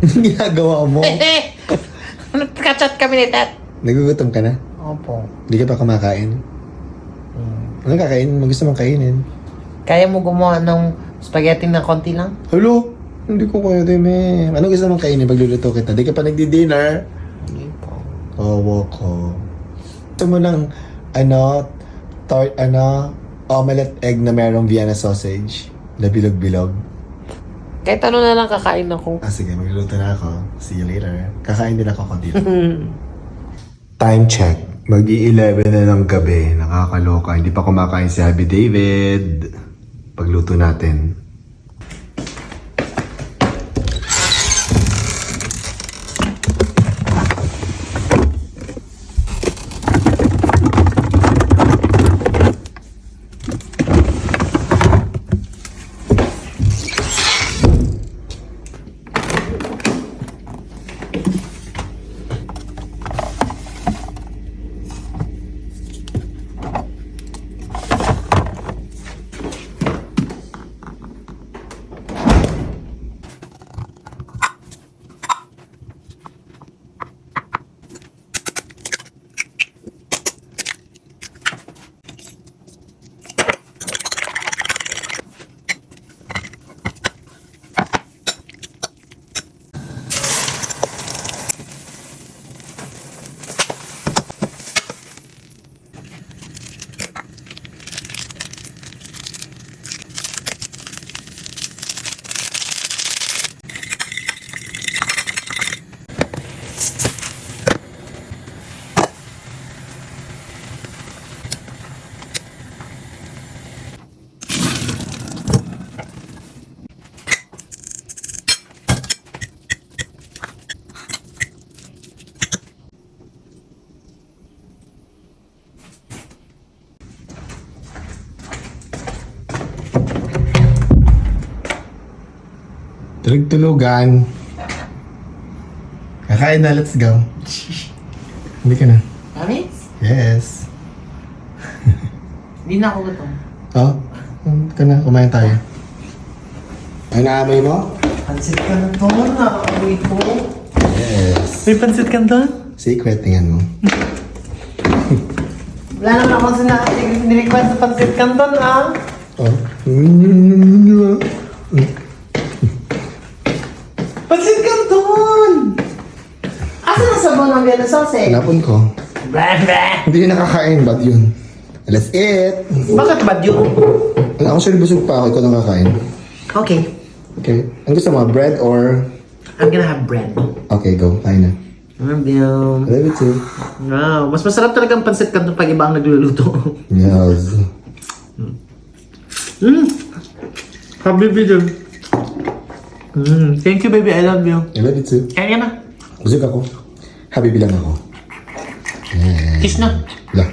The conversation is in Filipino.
Ginagawa mo? Nagka-chat kami ni Tat. Nagugutom ka na? Opo. Hindi ka pa kumakain? Anong kakain? Gusto mong kainin? Kaya mo gumawa ng spaghetti na konti lang? Hello? Hindi ko kaya din eh. Anong gusto mong kainin? Pagluluto kita. Di ka pa nagdi-dinner? Hindi po. Oo ko. Gusto mo ng, omelette egg na merong Vienna sausage? Na bilog-bilog? Kahit ano na lang kakain ako. Sige, magluluto na ako. See you later. Kakain din ako konti. Time check. Mag-i-11 na ng gabi. Nakakaloka. Hindi pa kumakain si Happy David. Pagluto natin. Tulog-tulugan. Kakain na, let's go. Hindi ka na. Promise? Yes. Hindi na ako gutom. Oh, ka na, kumain tayo. Ay, naamoy mo? Pansit ka na doon, nakakamoy ko. Yes. May pansit ka doon? Secret, tingnan mo. Wala naman ako nirequest sa pansit ka doon, ah. Oh. Pansit ka doon! Asan ang sabaw ng Vienna sausage? Hanapon ko. Blah, blah. Hindi nakakain, bad yun. Let's eat! Bakit ba yun? Ako sure busog pa ako, ikaw nang kakain. Okay. Okay. Ang gusto mo, bread or... I'm gonna have bread. Okay, go. Kain na. Love you. I love you too. Wow. Mas masarap talaga ang pansit ka doon pag iba ang nagluluto. Yes. Habibi dun. Thank you, baby. I love you. I love you too. Kaya na. Busog ako. Happy bilang ako. Kiss na. Lah.